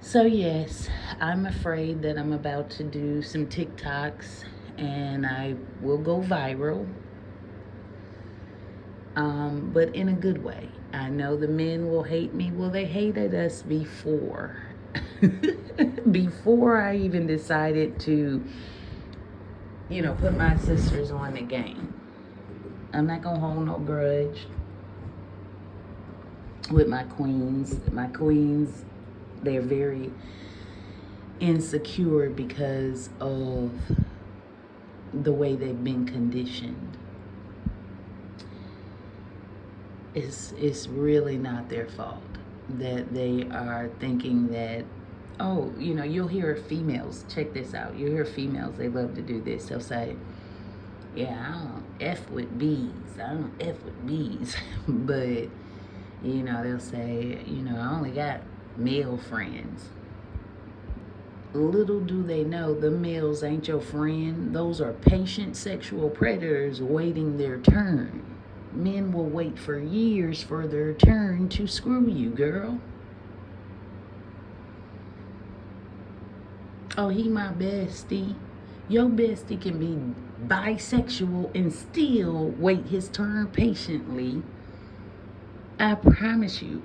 So, yes, I'm afraid that I'm about to do some TikToks and I will go viral, but in a good way. I know the men will hate me. Well, they hated us before. Before I even decided to, put my sisters on the game. I'm not going to hold no grudge with my queens. My queens, they're very insecure because of the way they've been conditioned. It's really not their fault that they are thinking that, oh, you'll hear females, check this out, you'll hear females, they love to do this. They'll say, yeah, I don't F with bees. I don't F with bees. But, they'll say, I only got male friends. Little do they know the males ain't your friend. Those are patient sexual predators waiting their turn. Men will wait for years for their turn to screw you, girl. Oh, he my bestie. Your bestie can be bisexual and still wait his turn patiently. I promise you.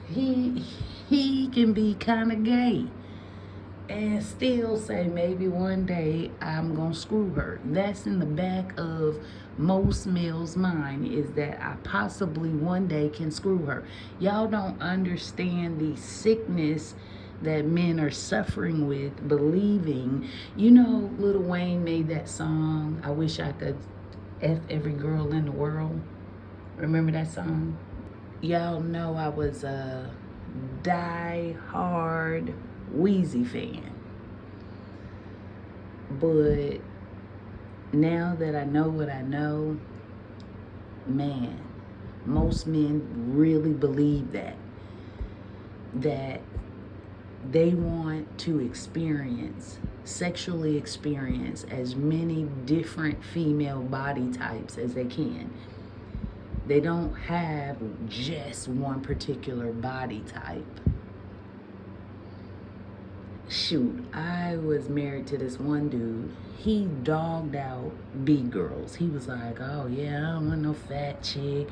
He can be kind of gay and still say maybe one day I'm gonna screw her. That's in the back of most males' mind, is that I possibly one day can screw her. Y'all don't understand the sickness that men are suffering with, believing. Lil Wayne made that song, I Wish I Could F Every Girl in the World. Remember that song? Y'all know I was a die-hard Weezy fan. But now that I know what I know, man, most men really believe that they want to sexually experience as many different female body types as they can. They don't have just one particular body type. Shoot, I was married to this one dude. He dogged out B-girls. He was like, oh yeah, I don't want no fat chick.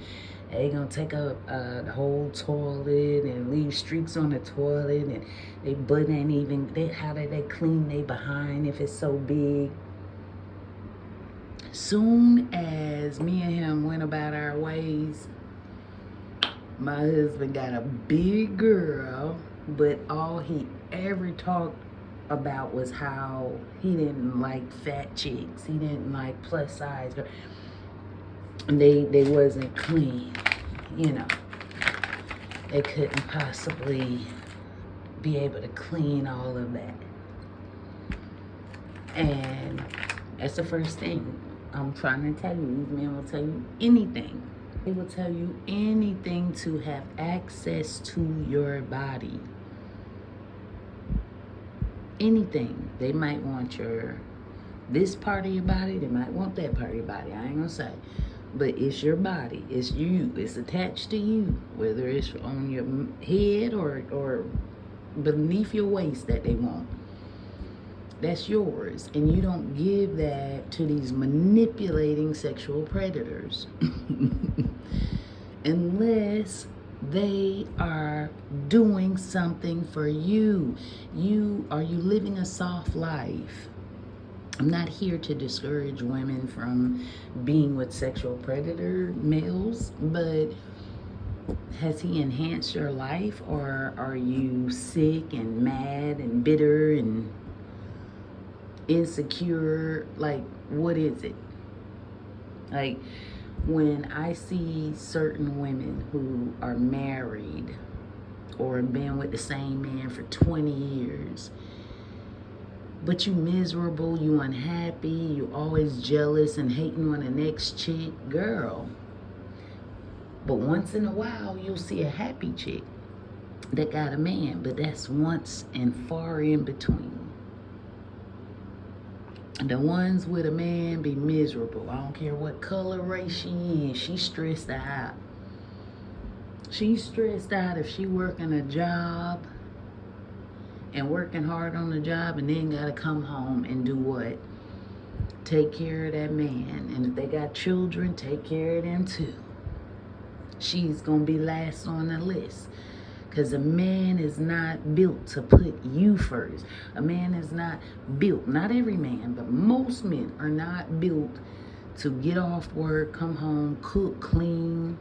They gonna take up the whole toilet and leave streaks on the toilet, and they butt ain't even, how do they clean they behind if it's so big? Soon as me and him went about our ways, my husband got a big girl, but all he ever talked about was how he didn't like fat chicks. He didn't like plus size girls. They wasn't clean, They couldn't possibly be able to clean all of that. And that's the first thing I'm trying to tell you. These men will tell you anything. They will tell you anything to have access to your body. Anything. They might want this part of your body. They might want that part of your body. I ain't gonna say. But it's your body. It's you. It's attached to you. Whether it's on your head or beneath your waist that they want. That's yours. And you don't give that to these manipulating sexual predators. Unless they are doing something for you. Are you living a soft life? I'm not here to discourage women from being with sexual predator males, but has he enhanced your life, or are you sick and mad and bitter and insecure? Like, what is it? Like, when I see certain women who are married or been with the same man for 20 years, but you miserable, you unhappy, you always jealous and hating on the next chick, girl. But once in a while, you'll see a happy chick that got a man, but that's once and far in between. The ones with a man be miserable. I don't care what color, race she is. She stressed out. She's stressed out if she working a job and working hard on the job and then gotta come home and do what? Take care of that man. And if they got children, take care of them too. She's gonna be last on the list. Because a man is not built to put you first. A man is not built, not every man, but most men are not built to get off work, come home, cook, clean,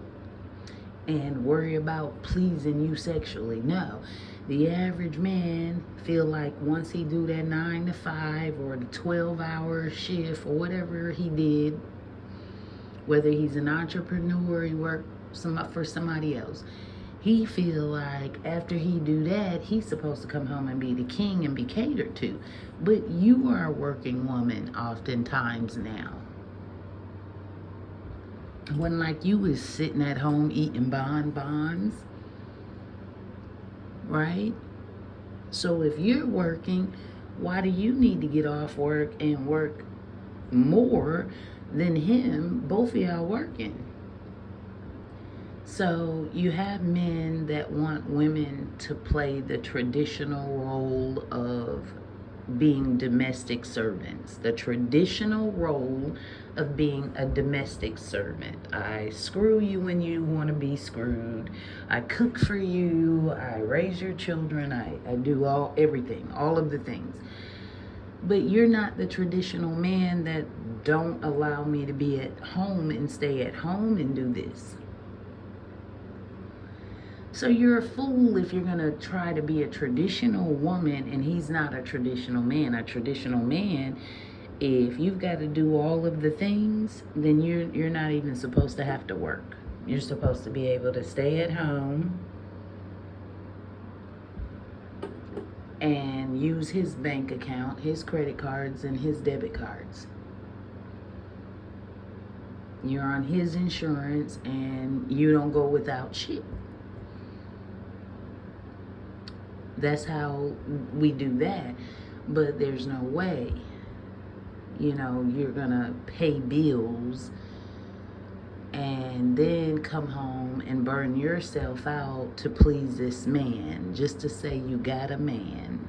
and worry about pleasing you sexually. No. The average man feel like once he do that 9 to 5 or the 12-hour shift or whatever he did, whether he's an entrepreneur, he work for somebody else, he feel like after he do that, he's supposed to come home and be the king and be catered to. But you are a working woman oftentimes now. When like you was sitting at home eating bonbons, right? So if you're working, why do you need to get off work and work more than him? Both of y'all working. So you have men that want women to play the traditional role of being domestic servants. The traditional role of being a domestic servant. I screw you when you want to be screwed. I cook for you. I raise your children. I do everything, all of the things. But you're not the traditional man that don't allow me to be at home and stay at home and do this. So you're a fool if you're going to try to be a traditional woman and he's not a traditional man. A traditional man, if you've got to do all of the things, then you're not even supposed to have to work. You're supposed to be able to stay at home and use his bank account, his credit cards, and his debit cards. You're on his insurance and you don't go without shit. That's how we do that. But there's no way, you're gonna pay bills and then come home and burn yourself out to please this man just to say you got a man.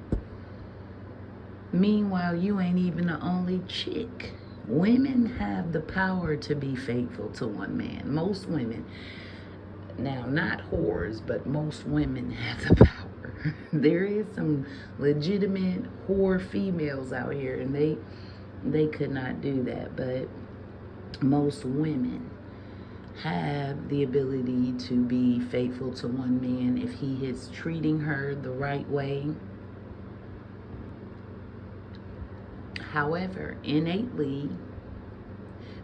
Meanwhile, you ain't even the only chick. Women have the power to be faithful to one man. Most women. Now, not whores, but most women have the power. There is some legitimate whore females out here, and they could not do that. But most women have the ability to be faithful to one man if he is treating her the right way. However, innately,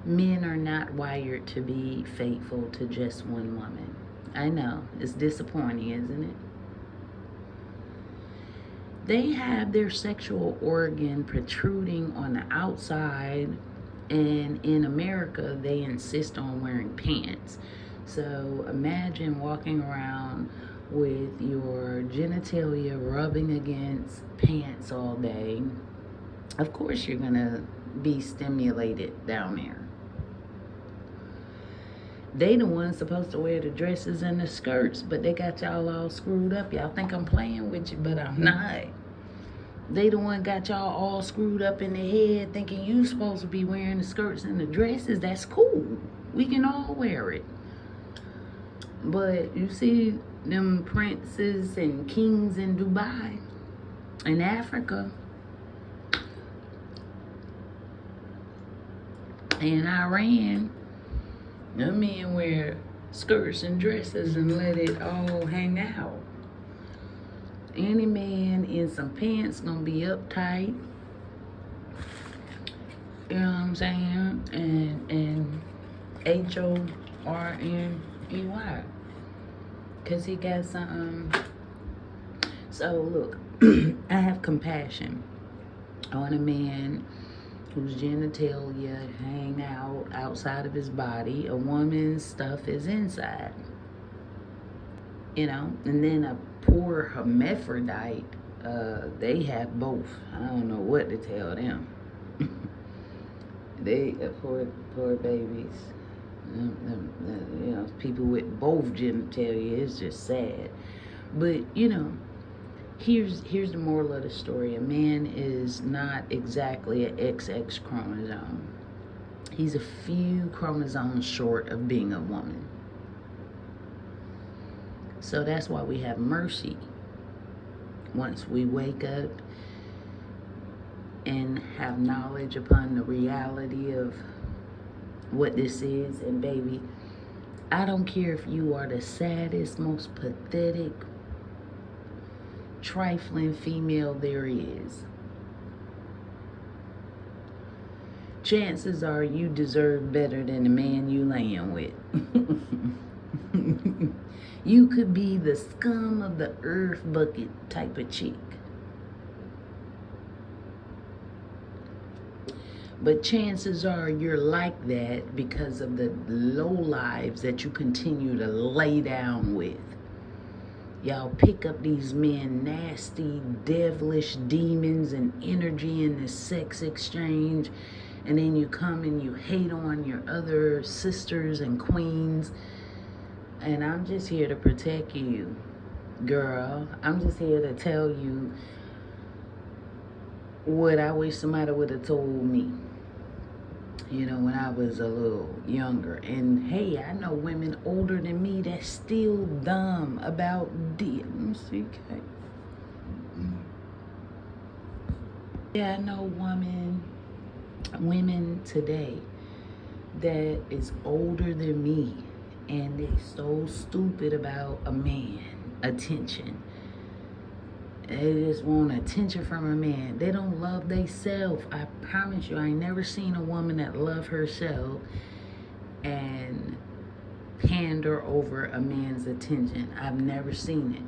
men are not wired to be faithful to just one woman. I know, it's disappointing, isn't it? They have their sexual organ protruding on the outside, and in America, they insist on wearing pants. So imagine walking around with your genitalia rubbing against pants all day. Of course, you're gonna be stimulated down there. They the ones supposed to wear the dresses and the skirts, but they got y'all all screwed up. Y'all think I'm playing with you, but I'm not. They the one got y'all all screwed up in the head thinking you supposed to be wearing the skirts and the dresses. That's cool. We can all wear it. But you see them princes and kings in Dubai, in Africa, in Iran, the men wear skirts and dresses and let it all hang out. Any man in some pants gonna be uptight. You know what I'm saying? And HORNEY. Cause he got something. So look, I have compassion on a man whose genitalia hang out outside of his body. A woman's stuff is inside. And then a poor hermaphrodite, they have both. I don't know what to tell them. They poor babies. You know, people with both genitalia, it's just sad. But, you know, here's the moral of the story. A man is not exactly an XX chromosome. He's a few chromosomes short of being a woman. So that's why we have mercy. Once we wake up and have knowledge upon the reality of what this is, and baby, I don't care if you are the saddest, most pathetic, trifling female there is. Chances are you deserve better than the man you laying with. You could be the scum of the earth bucket type of chick. But chances are you're like that because of the low lives that you continue to lay down with. Y'all pick up these men, nasty, devilish demons and energy in this sex exchange. And then you come and you hate on your other sisters and queens. And I'm just here to protect you, girl. I'm just here to tell you what I wish somebody would have told me, you know, when I was a little younger. And hey, I know women older than me that's still dumb about DMCK. Yeah, I know women today that is older than me, and they so stupid about a man, attention. They just want attention from a man. They don't love themselves. I promise you, I ain't never seen a woman that love herself and pander over a man's attention. I've never seen it.